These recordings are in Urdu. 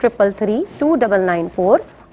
333 2994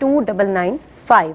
2995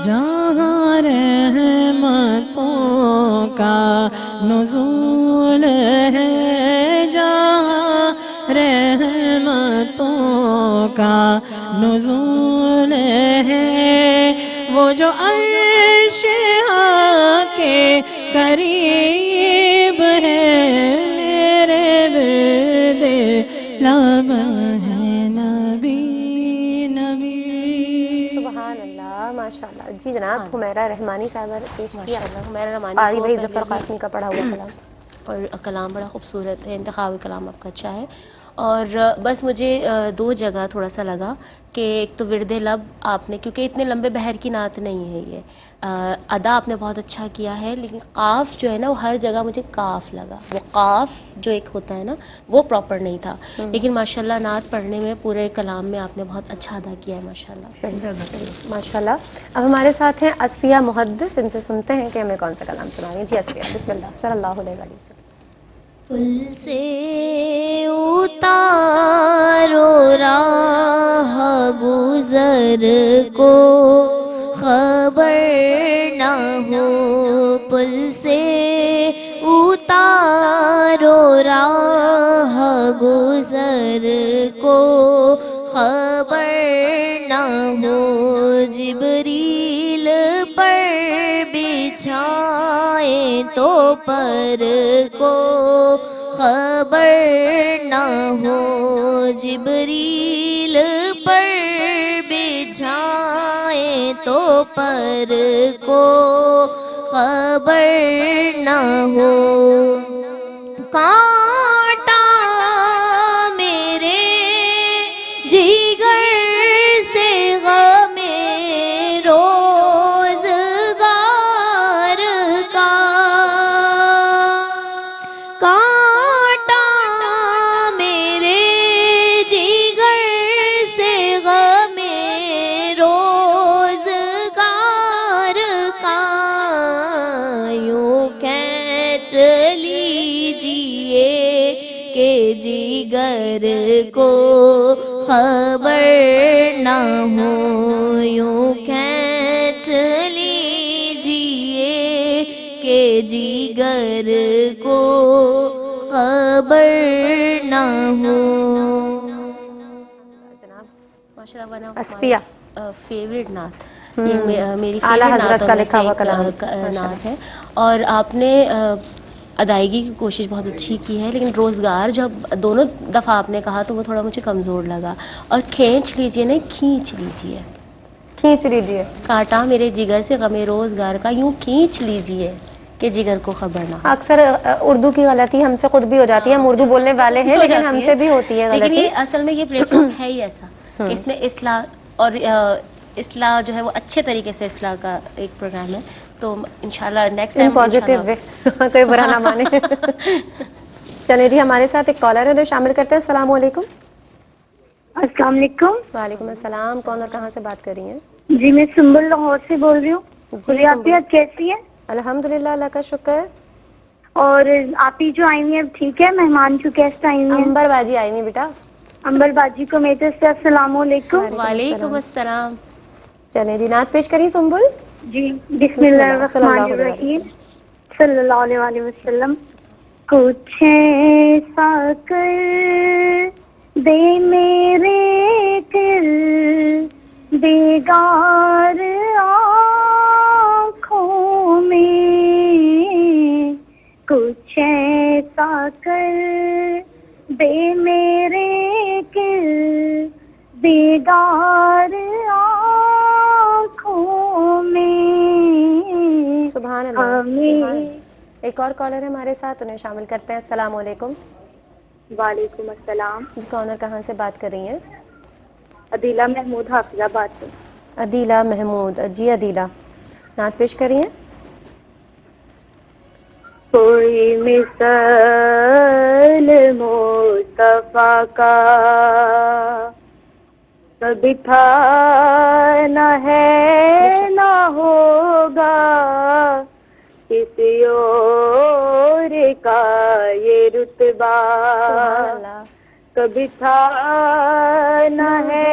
جہاں رحمتوں کا نزول ہے، جہاں رحمتوں کا نزول ہے، وہ جو عرش حق کے قریب ہے، میرے ورد لب ہے نبی نبی۔ سبحان اللہ، ماشاء اللہ۔ جی جناب، حمیرہ رحمانی صاحبہ نے پیش کیا ماشاءاللہ حمیرہ رحمانی قاری کو بھائی پہلے ظفر بھی، قاسمی کا پڑھا ہوا کلام۔ اور کلام بڑا خوبصورت ہے، انتخاب کلام آپ کا اچھا ہے۔ اور بس مجھے دو جگہ تھوڑا سا لگا کہ ایک تو ورد لب آپ نے، کیونکہ اتنے لمبے بحر کی نعت نہیں ہے یہ، ادا آپ نے بہت اچھا کیا ہے، لیکن قاف جو ہے نا وہ ہر جگہ مجھے کاف لگا، وہ قاف جو ایک ہوتا ہے نا وہ پراپر نہیں تھا، لیکن ماشاءاللہ نعت پڑھنے میں پورے کلام میں آپ نے بہت اچھا ادا کیا ہے ماشاءاللہ۔ ماشاء اللہ۔ اب ہمارے ساتھ ہیں اصفیہ محدث، ان سے سنتے ہیں کہ ہمیں کون سا کلام سنا رہی ہیں۔ جی اصفیہ، بسم اللہ، صلی اللہ علیہ وسلم۔ پل سے اتارو راہ گزر کو، خبر نہ ہو پل سے اتارو راہ گزر کو، خبر نہ ہو جبریل پر بچھائیں تو پر کو، خبر نہ ہو جبریل پر بچھائیں تو پر کو، خبر نہ ہو کانٹا میرے جگر سے غم روزگار کا، کانٹا میرے جگر سے غم روزگار کا، یوں کھینچ لیجیے کہ جگر کو خبر نہ ہو، یوں کھینچ لیجیے کہ جگر کو خبر نہ ہو۔ ماشاءاللہ ون اصفیہ آف فیوریٹ نعت، یہ میری اعلیٰ فیوریٹ حضرت نعتوں کا میں لکھا سے ہوا ایک کلام، نعت ہے، اور آپ نے ادائیگی کی کوشش بہت اچھی کی ہے، لیکن روزگار جب دونوں دفعہ آپ نے کہا تو وہ تھوڑا مجھے کمزور لگا، اور کھینچ لیجئے نہیں کھینچ لیجئے، کھینچ لیجیے۔ کانٹا میرے جگر سے غم روزگار کا، یوں کھینچ لیجئے کہ جگر کو خبر نہ ہو۔ اکثر اردو کی غلطی ہم سے خود بھی ہو جاتی ہے، ہم اردو بولنے والے ہیں لیکن ہم سے بھی ہوتی ہے لیکن غلطی۔ یہ اصل میں یہ پلیٹ فارم ہے ہی ایسا کہ اس میں اصلاح اور اصلاح جو ہے وہ اچھے طریقے سے اصلاح کا ایک پروگرام ہے، تو انشاءاللہ next in time positive way, کوئی برا نہ مانے۔ چلیں جی، ہمارے ساتھ ایک کالر ہے جو شامل کرتے ہیں۔ السلام علیکم۔ السلام علیکم۔ وعلیکم السلام، کون اور کہاں سے بات کر رہی ہیں؟ جی میں سنبل لاہور سے بول رہی ہوں۔ جی خدیاتیات کیسی ہیں؟ الحمدللہ، اللہ کا شکر ہے۔ اور آپ ہی جو آئی ہوئی ہیں ٹھیک ہے؟ مہمان جو گیسٹ آئی ہوئی ہیں امبر باجی آئی نہیں بیٹا۔ امبر باجی کو میرے سے السلام علیکم۔ وعلیکم السلام۔ چلیں جی، نعت پیش کری سنبل۔ جی بسم اللہ الرحمن الرحیم، صلی اللہ علیہ وآلہ وسلم۔ کچھ ایسا کر دے میرے دل بیگار آنکھوں میں، کچھ ایسا کر دے میرے دل بیگار آنکھوں میں، سبحان اللہ، سبحان اللہ۔ ایک اور کالر ہے ہمارے ساتھ، انہیں شامل کرتے ہیں۔ السلام علیکم۔ وعلیکم السلام۔ جی، کون اور کہاں سے بات کر رہی ہیں؟ عدیلہ محمود حافظ آباد سے۔ عدیلہ محمود، جی عدیلہ، نعت پیش کریے۔ کوئی مثال مصطفیٰ کا کبھی تھا نہ ہے نہ ہوگا، کسی اور کا یہ رتبہ سبحان اللہ۔ کبھی تھا نہ ہے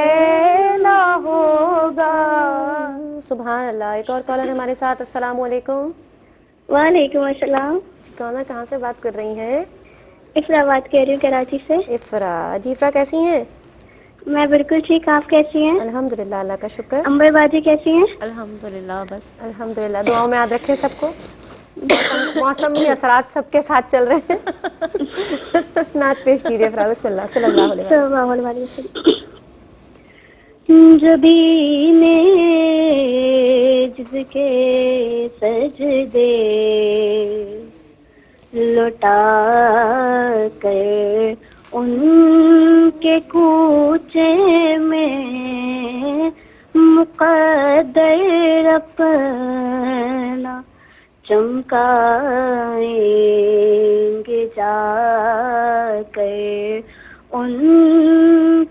نہ ہوگا، سبحان اللہ. ایک اور کالر ہمارے ساتھ. السلام علیکم. وعلیکم السلام. کالر کہاں سے بات کر رہی ہیں؟ افرا بات کر رہی ہوں کراچی سے. افرا. جی افرا کیسی ہیں؟ میں بالکل ٹھیک. آپ کیسی ہیں؟ الحمدللہ اللہ کا شکر. امبر باجی کیسی ہیں؟ الحمدللہ. بس الحمدللہ. دعاؤں میں یاد رکھیں سب کو. موسمی اثرات سب کے ساتھ چل رہے ہیں. نعت پیش کیجیے افرا. بسم اللہ. صلی اللہ علیہ وسلم. صلی اللہ علیہ وسلم. جبی نے جس کے سجدے لوٹا کر ان کے کوچے میں مقدر اپنا چمکائیں گے جا کر ان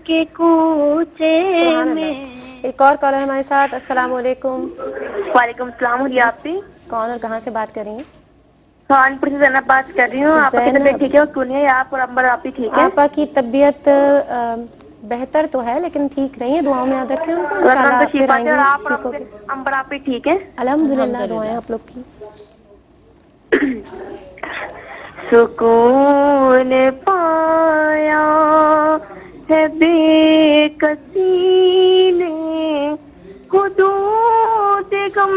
کے کوچے سبحان میں. اللہ. ایک اور کالر ہمارے ساتھ. السلام علیکم. وعلیکم السلام. جی آپ بھی کون اور کہاں سے بات کر رہی ہیں؟ کانپور سے زینب بات کر رہی ہوں. آپ کی طبیعت زینب. ٹھیک ہے؟ اور سنیے آپ اور امبر آپ بھی ٹھیک ہے؟ آپا کی طبیعت بہتر تو ہے لیکن ٹھیک نہیں ہے. دعاؤں میں یاد رکھیں ان کو. اللہ تعالیٰ انشاءاللہ کو آپ پھر شفا آئیں دے. اور گی آپ ٹھیک اور ہوگی. امبر آپ بھی ٹھیک ہے؟ الحمدللہ. دعائیں الحمدللہ. آپ لوگ کی. سکون پایا ہے بے کسی نے حدود غم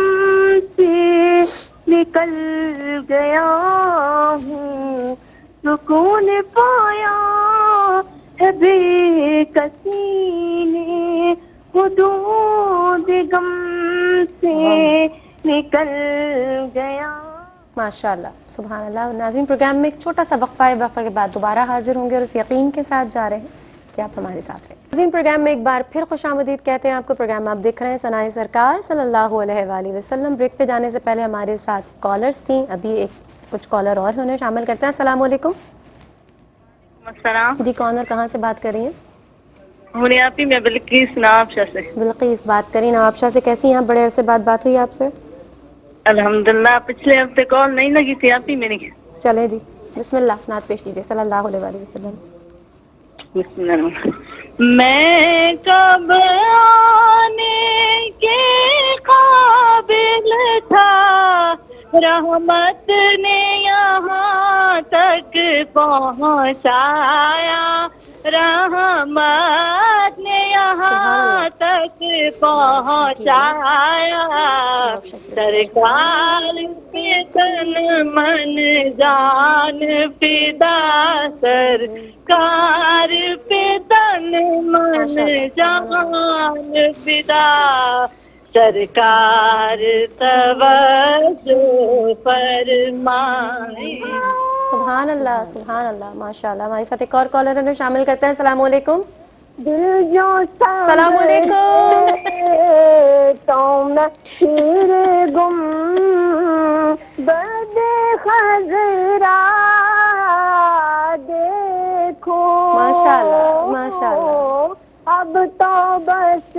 سے نکل گیا ہوں. سکون پایا ہے بے کسی نے حدود غم سے نکل گیا. ماشاء اللہ. سبحان اللہ. ناظرین پروگرام میں ایک چھوٹا سا وقفہ ہے. وقفہ کے بعد دوبارہ حاضر ہوں گے اور اس یقین کے ساتھ جا رہے ہیں کہ آپ ہمارے ساتھ رہیں. ناظرین پروگرام میں ایک بار پھر خوش آمدید کہتے ہیں آپ کو. پروگرام آپ دیکھ رہے ہیں ثنائے سرکار صلی اللہ علیہ وآلہ وسلم. بریک پہ جانے سے پہلے ہمارے ساتھ کالرز تھیں. ابھی کچھ کالر اور انہیں شامل کرتے ہیں. السلام علیکم. السلام. جی کون اور کہاں سے بات کر رہی ہیں؟ ہونیاپی میں بلقیس نوابشاہ سے. بلقیس بات کریں. نوابشاہ سے کیسی ہیں آپ؟ بڑے عرصے بعد بات ہوئی آپ سے. الحمدللہ. پچھلے ہفتے کال نہیں لگی تھی آپ ہی میری. چلے جی بسم اللہ. نعت پیش کیجیے صلی اللہ علیہ وآلہ وسلم. بسم اللہ. میں کب آنے کے قابل تھا رحمت نے یہاں تک پہنچایا. رحمت نے یہاں تک پہنچایا. سرکار پہ تن من جان فدا. سرکار پہ تن من جان فدا. سرکار توجہ فرمائیں. سبحان اللہ. سبحان اللہ. ماشاء اللہ. ہمارے ساتھ ایک اور کالر انہیں شامل کرتے ہیں. السلام علیکم. دل جو السلام علیکم. تو میں پھر گم بد خزرا دیکھو. ماشاء اللہ. ماشاء اللہ. اب تو بس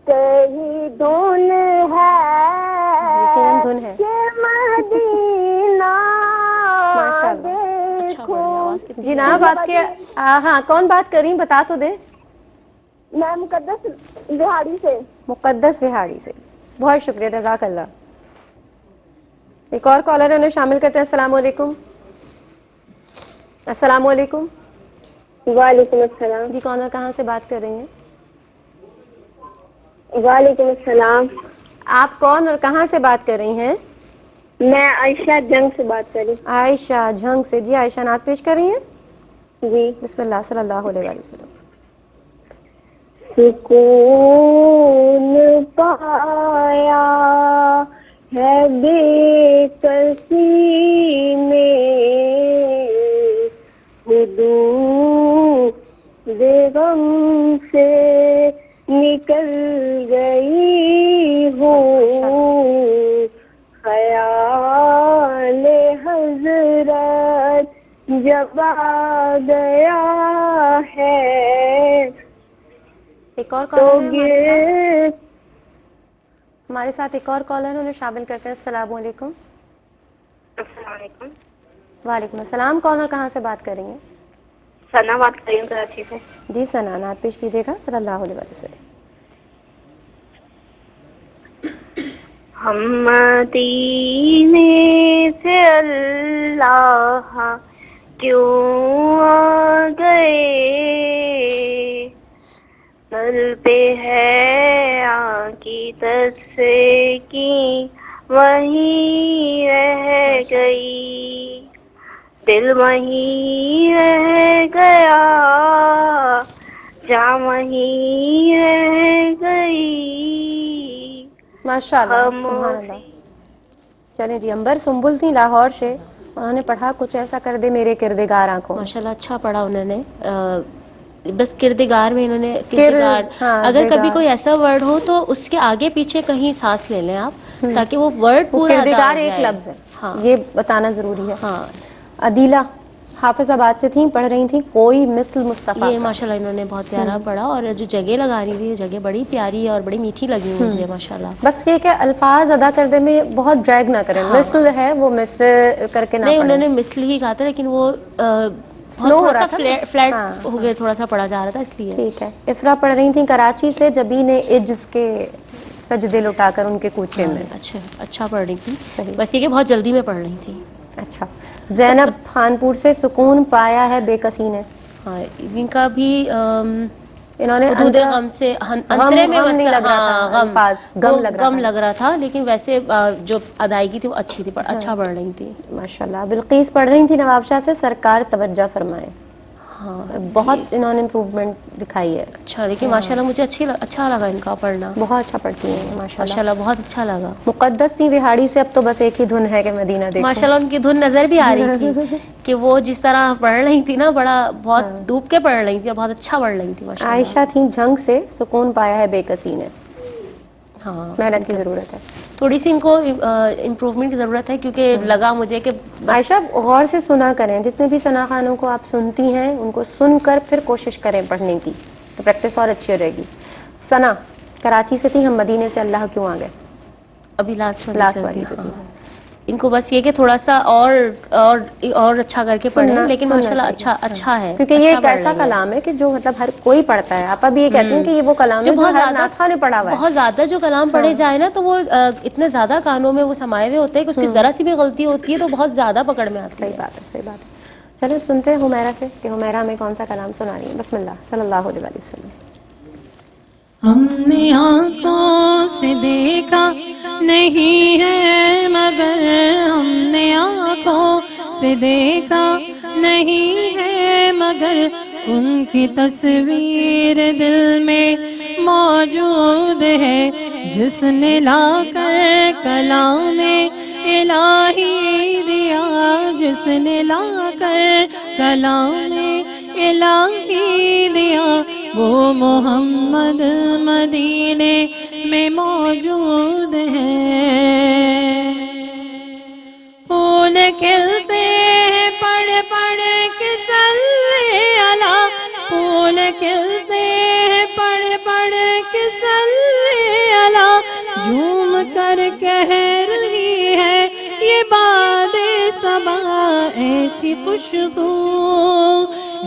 کہیں دھن ہے یقیناً دھن ہے. کہ مدینہ ماشاء اللہ. اچھا پڑھ رہی. آواز کتنی جناب آپ کے ہاں کون بات کر رہی ہیں بتا تو دیں. میں مقدس بہاڑی سے. مقدس بہاڑی سے. بہت شکریہ. جزاک اللہ. ایک اور کالر انہیں شامل کرتے ہیں. السلام علیکم. السلام علیکم. وعلیکم السلام. جی کون اور کہاں سے بات کر رہی ہیں؟ وعلیکم السلام. آپ کون اور کہاں سے بات کر رہی ہیں؟ میں عائشہ جنگ سے بات کر رہی ہوں. عائشہ جھنگ سے. جی عائشہ نعت پیش کر رہی ہیں. جی. بسم اللہ. صلی اللہ علیہ وآلہ وسلم. سکون پایا ہے بے کسی نے حدود غم سے نکل گئی ہوں. خیال حضرت جب آ گیا ہے. ایک اور کالر ہے ہمارے ساتھ ایک اور کالر ہے انہیں شامل کرتے ہیں. السلام علیکم. السلام علیکم. وعلیکم السلام. کون اور کہاں سے بات کر رہی ہیں؟ ثنا بات کر رہی ہوں کراچی سے. جی ثنا نعت پیش کیجیے گا. صلی اللہ علیہ وسلم. ہم مدینے سے اللہ کیوں آ گئے، دل پہ ہے عقیدت سے کی وہیں رہ گئی، دل وہیں رہ گیا، جاں وہیں رہ گئی۔ ماشاء اللہ، سبحان اللہ۔ چلیں جی، امبر سنبل تھیں لاہور سے، انہوں نے پڑھا کچھ ایسا کر دے میرے کردگار آنکھوں میں۔ ماشاءاللہ اچھا پڑھا انہوں نے، بس کردگار میں انہوں نے کردگار، اگر کبھی کوئی ایسا ورڈ ہو تو اس کے آگے پیچھے کہیں سانس لے لیں آپ، تاکہ وہ ورڈ پورا ادا ہو کردگار جائے۔ ایک لفظ ہے، ہاں یہ بتانا ضروری ہے۔ ہاں، عدیلہ حافظ آباد سے تھیں، پڑھ رہی تھیں کوئی مثل مصطفیٰ یہ کا۔ ماشاءاللہ انہوں نے بہت پیارا پڑھا، اور جو جگہ لگا رہی تھی وہ جگہ بڑی پیاری اور بڑی میٹھی لگی مجھے ماشاءاللہ۔ بس یہ کہ الفاظ ادا کرنے میں بہت ڈریگ نہ کریں، مثل ہے وہ مثل کر کے نہ نہیں، انہوں پڑھیں۔ نے مثل ہی کہا تھا، لیکن وہ سلو ہو رہا تھوڑا سا تھا، فلیٹ ہو گیا، تھوڑا سا پڑھا جا رہا تھا اس لیے۔ ٹھیک ہے۔ افرا پڑھ رہی تھیں کراچی سے، جبین عجز کے سجدے لٹا کر ان کے کوچے میں۔ اچھا پڑھ رہی تھی، بس یہ کہ بہت جلدی میں پڑھ رہی تھی۔ اچھا۔ زینب خانپور سے سکون پایا ہے بے کسی نے، ہاں، ان کا بھی انہوں نے حدود غم سے انترے میں غم نہیں لگ رہا تھا، الفاظ غم لگ رہا تھا، لیکن ویسے جو ادائیگی تھی وہ اچھی تھی، اچھا پڑھ رہی تھی ماشاءاللہ۔ بلقیس پڑھ رہی تھی نواب شاہ سے، سرکار توجہ فرمائے۔ ہاں، بہت انہوں نے امپروومنٹ دکھائی ہے، اچھا، لیکن ماشاءاللہ مجھے اچھا لگا ان کا پڑھنا، بہت اچھا پڑھتی ہیں ماشاءاللہ۔ ماشاءاللہ بہت اچھا لگا۔ مقدس تھی وہاڑی سے، اب تو بس ایک ہی دھن ہے کہ مدینہ دیکھوں۔ ماشاءاللہ ان کی دھن نظر بھی آ رہی تھی کہ وہ جس طرح پڑھ رہی تھی نا، بڑا بہت ڈوب کے پڑھ رہی تھی اور بہت اچھا پڑھ رہی تھی ماشاءاللہ۔ عائشہ تھیں جھنگ سے، سکون پایا ہے بے کسی نے۔ ہاں، محنت کی ضرورت ہے، تھوڑی سی ان کو امپروومنٹ کی ضرورت ہے، کیونکہ لگا مجھے کہ عائشہ غور سے سنا کریں، جتنے بھی ثنا خانوں کو آپ سنتی ہیں ان کو سن کر پھر کوشش کریں پڑھنے کی، تو پریکٹس اور اچھی ہو جائے گی۔ ثنا کراچی سے تھی، ہم مدینے سے اللہ کیوں آ گئے، ابھی لاسٹ والی جو تھی۔ ان کو بس یہ کہ تھوڑا سا اور اچھا کر کے پڑھیں، لیکن ماشاءاللہ اچھا ہے، کیونکہ یہ ایک ایسا کلام ہے کہ جو مطلب ہر کوئی پڑھتا ہے۔ آپ اب یہ کہتے ہیں کہ یہ وہ کلام ہے جو ہر نعت خواہ نے پڑھا ہوا ہے۔ بہت زیادہ جو کلام پڑھے جائے نا تو وہ اتنے زیادہ کانوں میں وہ سمائے ہوئے ہوتے ہیں کہ اس کی ذرا سی بھی غلطی ہوتی ہے تو بہت زیادہ پکڑ میں آتی ہے۔ صحیح بات ہے، صحیح بات ہے۔ چلیں اب سنتے ہیں حمیرہ سے کہ حمیرہ ہمیں کون سا کلام سنا رہی ہے۔ بسم اللہ، صلی اللہ علیہ وسلم۔ ہم نے آنکھوں سے دیکھا نہیں ہے مگر، ہم نے آنکھوں سے دیکھا نہیں ہے مگر، ان کی تصویر دل میں موجود ہے، جس نے لا کر کلام الہی دیا، جس نے لا کر کلام الہی دیا، وہ محمد مدینے میں موجود ہیں۔ پھول کھلتے ہیں پڑھ پڑھ کے صلی علی، پھول کھلتے ہیں پڑھ پڑھ کے صلی علی، جھوم کر کہہ رہی ہے یہ باد صبا، ایسی خوشبو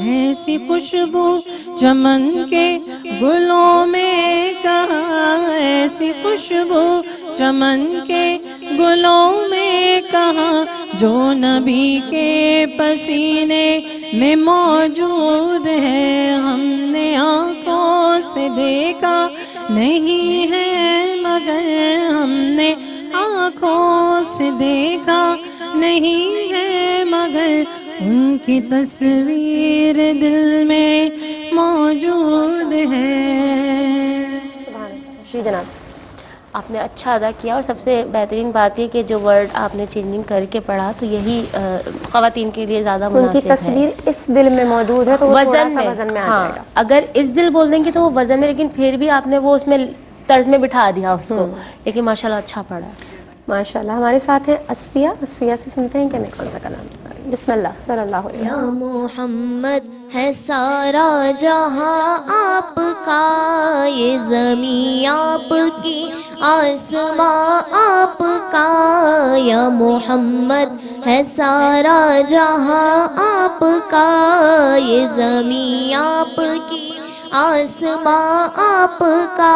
ایسی خوشبو چمن کے گلوں میں کہاں، ایسی خوشبو چمن کے گلوں میں کہاں، جو نبی کے پسینے میں موجود ہے۔ ہم نے آنکھوں سے دیکھا نہیں ہے مگر، ہم نے آنکھوں سے دیکھا نہیں ہے مگر، ان کی تصویر دل میں موجود ہے۔ سبحان اللہ۔ جی جناب، آپ نے اچھا ادا کیا، اور سب سے بہترین بات یہ کہ جو ورڈ آپ نے چینجنگ کر کے پڑھا تو یہی خواتین کے لیے زیادہ ان کی مناسب ہے۔ تصویر اس دل میں موجود ہے تو وہ تھوڑا سا وزن میں آ جائے گا۔ اگر اس دل بول دیں گے تو وہ وزن میں، لیکن پھر بھی آپ نے وہ اس میں طرز میں بٹھا دیا اس کو، لیکن ماشاءاللہ اچھا پڑھا۔ ماشاءاللہ۔ ہمارے ساتھ ہیں اسفیہ، اسفیہ سے سنتے ہیں کہ ہمیں کون سا کلام سنا رہی ہے۔ بسم اللہ، صلی اللہ علیہ یا محمد ہے سارا جہاں آپ کا، یہ زمین آپ کی، آسماں آپ کا، یا محمد ہے سارا جہاں آپ کا، یہ زمین آپ کی، آسماں آپ کا،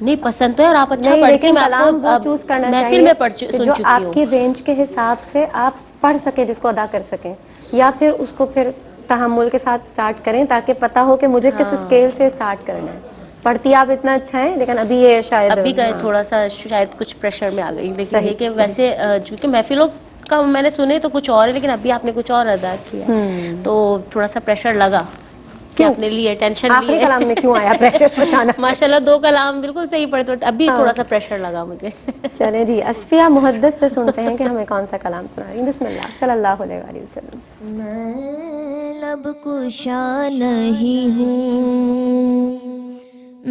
نہیں پسند تو ہے اور آپ اچھا نہیں، پڑھتی لیکن ہیں. میں کلام آپ وہ کو چوز کرنا محفل چاہیے میں کہ سن جو چکی آپ ہوں. کی رینج کے حساب سے آپ پڑھ سکیں، جس کو ادا کر سکیں، یا پھر اس کو پھر تحمل کے ساتھ سٹارٹ کریں تاکہ پتہ ہو کہ مجھے کس اسکیل سے سٹارٹ کرنا ہے. پڑھتی آپ اتنا اچھا ہے، لیکن ابھی یہ شاید ابھی کا تھوڑا سا شاید کچھ پریشر میں آ گئی، لیکن صحیح یہ کہ ویسے چونکہ محفلوں کا میں نے سنے تو کچھ اور ہے، لیکن ابھی آپ نے کچھ اور ادا کیا تو تھوڑا سا پریشر لگا کہ کیوں آپ نے لیے ٹینشن لی آخری ہے. کلام میں کیوں آیا پریشر اچانک سے؟ ماشاء اللہ 2 کلام بالکل صحیح پڑھتے ہوتے، ابھی تھوڑا سا پریشر لگا مجھے. چلیں جی، اصفیہ محدث سے سنتے ہیں کہ ہمیں کون سا کلام سنا رہی ہیں. بسم اللہ صلی اللہ علیہ وآلہ وسلم. میں لب کشا نہیں ہوں،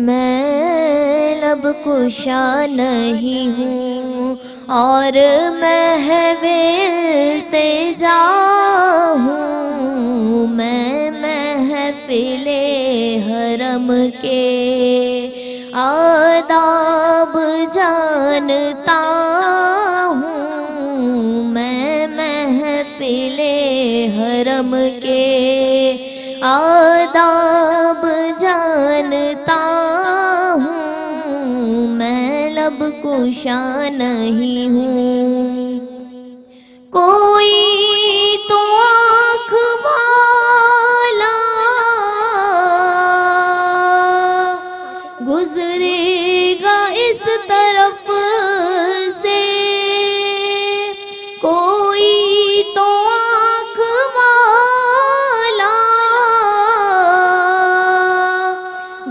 میں لب کشا نہیں ہوں، اور محو التجا ہوں. میں محفل حرم کے آداب جانتا ہوں. میں محفل حرم کے آداب جانتا ہوں. میں لب کشا نہیں ہوں. کوئی تو آنکھ والا گزرے گا اس طرف سے، کوئی تو آنکھ والا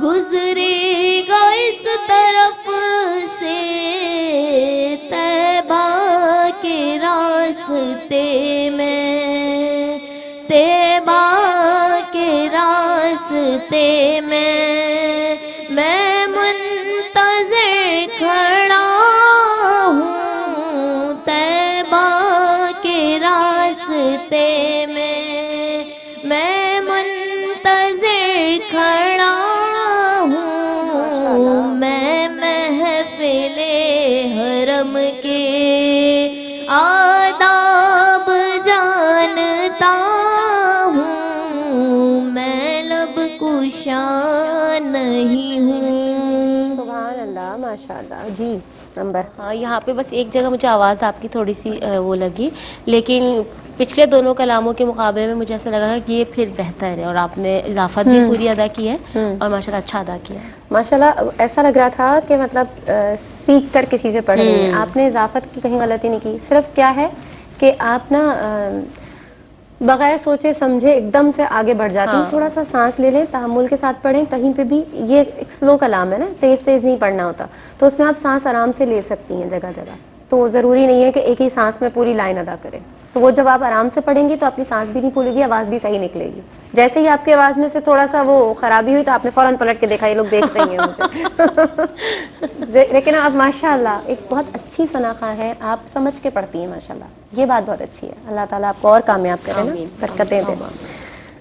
گزرے گا اس طرف سے. طیبہ کے راستے میں، طیبہ کے راستے میں منتظر کھڑا ہوں. طیبہ کے راستے میں منتظر کھڑا ہوں. میں محفل حرم کے آداب جانتا ہوں. میں لب کشا نہیں ہوں. سبحان اللہ، ماشاء اللہ. جی نمبر. ہاں یہاں پہ بس ایک جگہ مجھے آواز آپ کی تھوڑی سی وہ لگی، لیکن پچھلے دونوں کلاموں کے مقابلے میں مجھے ایسا لگا کہ یہ پھر بہتر ہے، اور آپ نے اضافت بھی پوری ادا کی ہے اور ماشاءاللہ اچھا ادا کیا ہے. ماشاءاللہ ایسا لگ رہا تھا کہ مطلب سیکھ کر کسی سے پڑھ رہی ہیں آپ نے. اضافت کی کہیں غلطی نہیں کی، صرف کیا ہے کہ آپ نا بغیر سوچے سمجھے ایک دم سے آگے بڑھ جاتی ہیں. تھوڑا سا سانس لے لیں، تحمل کے ساتھ پڑھیں. کہیں پہ بھی یہ ایک سلو کلام ہے نا، تیز تیز نہیں پڑھنا ہوتا، تو اس میں آپ سانس آرام سے لے سکتی ہیں جگہ جگہ. تو ضروری نہیں ہے کہ ایک ہی سانس میں پوری لائن ادا کریں. تو وہ جب آپ آرام سے پڑھیں گی تو اپنی سانس بھی نہیں پھولے گی، آواز بھی صحیح نکلے گی. جیسے ہی آپ کی آواز میں سے تھوڑا سا وہ خرابی ہوئی تو آپ نے فوراً پلٹ کے دیکھا یہ لوگ دیکھ رہی ہیں مجھے. لیکن آپ ماشاءاللہ ایک بہت اچھی ثناخواں ہے، آپ سمجھ کے پڑھتی ہیں ماشاءاللہ. یہ بات بہت اچھی ہے. اللہ تعالیٰ آپ کو اور کامیاب کرے نا، برکتیں دے.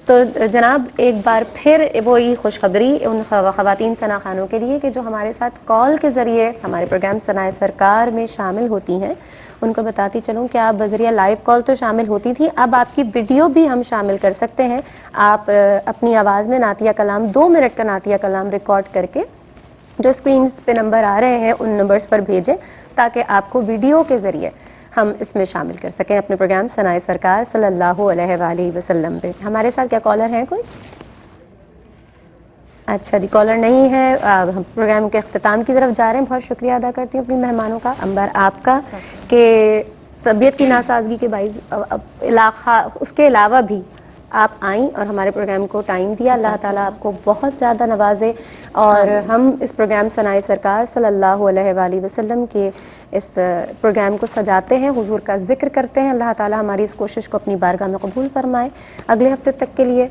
تو جناب ایک بار پھر وہی خوشخبری ان خواتین ثنا خانوں کے لیے کہ جو ہمارے ساتھ کال کے ذریعے ہمارے پروگرام ثنائے سرکار میں شامل ہوتی ہیں، ان کو بتاتی چلوں کہ آپ بذریعہ لائیو کال تو شامل ہوتی تھیں، اب آپ کی ویڈیو بھی ہم شامل کر سکتے ہیں. آپ اپنی آواز میں نعتیہ کلام 2 منٹ کا نعتیہ کلام ریکارڈ کر کے جو اسکرینز پہ نمبر آ رہے ہیں ان نمبرز پر بھیجیں تاکہ آپ کو ویڈیو کے ذریعے ہم اس میں شامل کر سکیں اپنے پروگرام ثنائے سرکار صلی اللہ علیہ وآلہ وسلم پہ. ہمارے ساتھ کیا کالر ہیں کوئی؟ اچھا جی کالر نہیں ہے. ہم پروگرام کے اختتام کی طرف جا رہے ہیں. بہت شکریہ ادا کرتی ہوں اپنی مہمانوں کا، انبر آپ کا، کہ طبیعت کی ناسازگی کے باعث علاقہ اس کے علاوہ بھی آپ آئیں اور ہمارے پروگرام کو ٹائم دیا. اللہ تعالیٰ آپ کو بہت زیادہ نوازے، اور ہم اس پروگرام ثنائے سرکار صلی اللہ علیہ وآلہ وسلم کے اس پروگرام کو سجاتے ہیں، حضور کا ذکر کرتے ہیں. اللہ تعالیٰ ہماری اس کوشش کو اپنی بارگاہ میں قبول فرمائے. اگلے ہفتے تک کے لیے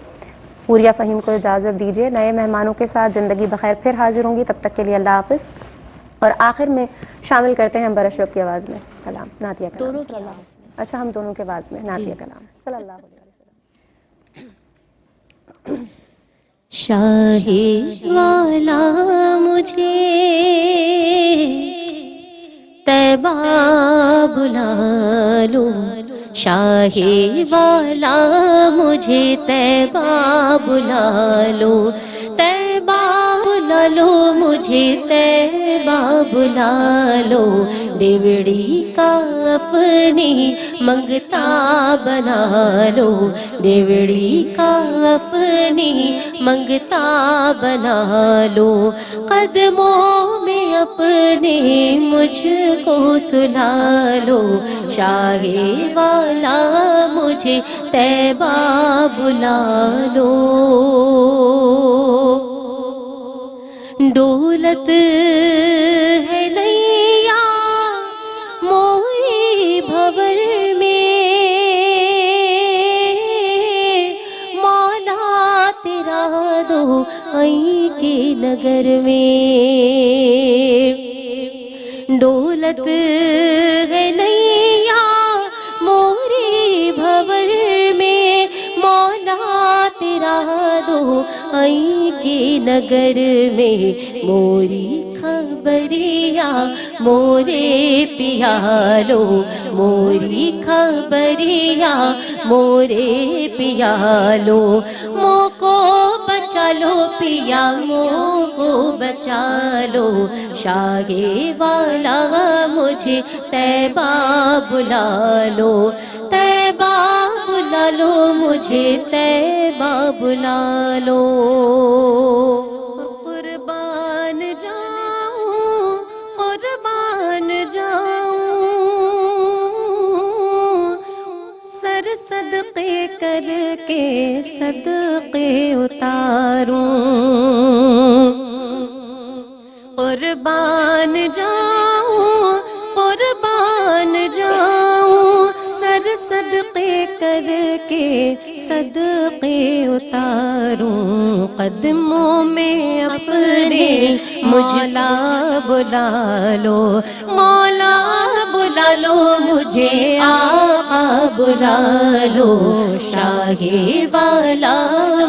پوریہ فہیم کو اجازت دیجیے. نئے مہمانوں کے ساتھ زندگی بخیر پھر حاضر ہوں گی. تب تک کے لیے اللہ حافظ. اور آخر میں شامل کرتے ہیں انبر اشرف کی آواز میں کلام، نعتیہ کلام. دونوں کی آواز میں. اچھا ہم دونوں کے آواز میں نعتیہ کلام صلی اللہ علیہ وسلم. شاہی والا مجھے طیبہ بلا لو، شاہی والا مجھے طیبہ بلا لو، طیبہ بلا لو مجھے طیبہ بلا لو، ڈیوڑی کا اپنی منگتا بنا لو، ڈیوڑی کا اپنی منگتا بنا لو، قدموں میں اپنے مجھ کو سلا لو، شاہ والا مجھے طیبہ بلا لو، دولت ہے نیا موئی بھور میں، مولا تیرا دو آئی کے نگر میں، دولت ہے نیا موری بھور میں، مولا تیرا دو آئی کے نگر میں، موری خبریاں مورے پیالو، موری خبریاں مورے پیالو، مو کو بچا لو پیا مو کو بچا لو، شاہ والا مجھے طیبہ بلا لو، طیبہ بلا لو مجھے طیبہ بلا لو، قربان جاؤں قربان جاؤں، سر صدقے کر کے صدقے اتاروں، قربان جاؤں قربان جاؤں، سر صدقے کر کے صدقے اتاروں، قدموں میں اپنے مولا بلا لو، مولا بلا لو مجھے آقا بلا لو، شاہ والا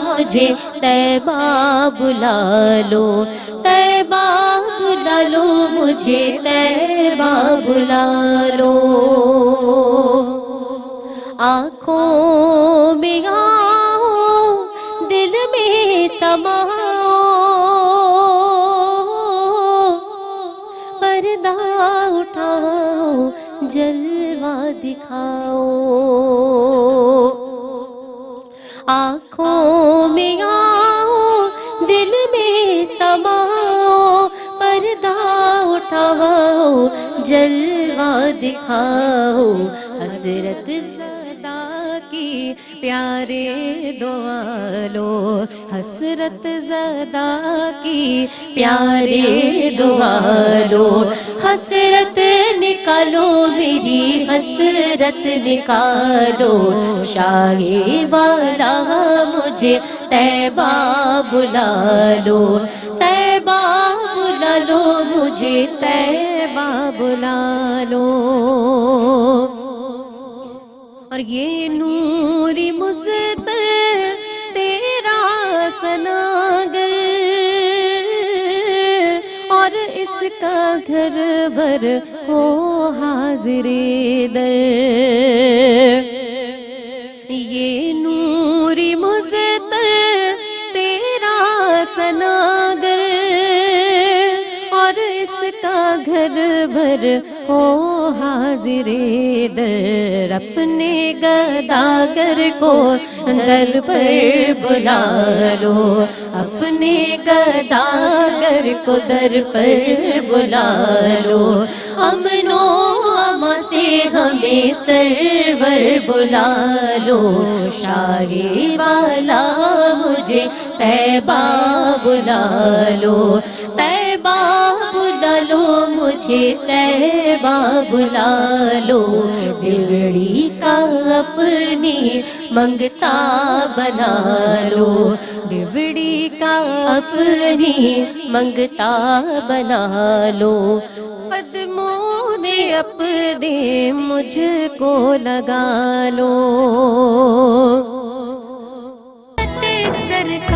مجھے طیبہ بلا لو، طیبہ بلا لو مجھے طیبہ بلا لو، آنکھوں میں آؤ دل میں سماؤ، پردہ اٹھاؤ جلوہ دکھاؤ، آنکھوں میں آؤ دل میں سماؤ، پردہ اٹھاؤ جلوہ دکھاؤ، حسرت زدہ کی پیارے دعا لو، حسرت زدہ کی پیارے دعا لو، حسرت نکالو میری حسرت نکالو، شاہ والا مجھے طیبہ بلا لو، طیبہ بلا لو مجھے طیبہ بلا لو، اور یہ نوری مزتر تیرا سناگر، اور اس کا گھر بھر ہو حاضر در، یہ نوری مزتر تیرا سناگر، اور اس کا گھر بھر ہو حاضر در، اپنے گداگر کو در پر بلا لو، اپنے گداگر کو در پر بلا لو، امن و امان سے ہمیں سرور بلا لو، شاہ والا مجھے طیبہ بلا لو، طیبہ بلا لو مجھے طیبہ بلا لو، ڈیوڑی کا اپنی منگتا بنا لو، ڈیوڑی کا اپنی منگتا بنا لو، قدموں میں اپنے مجھ کو لگا لو، سرکار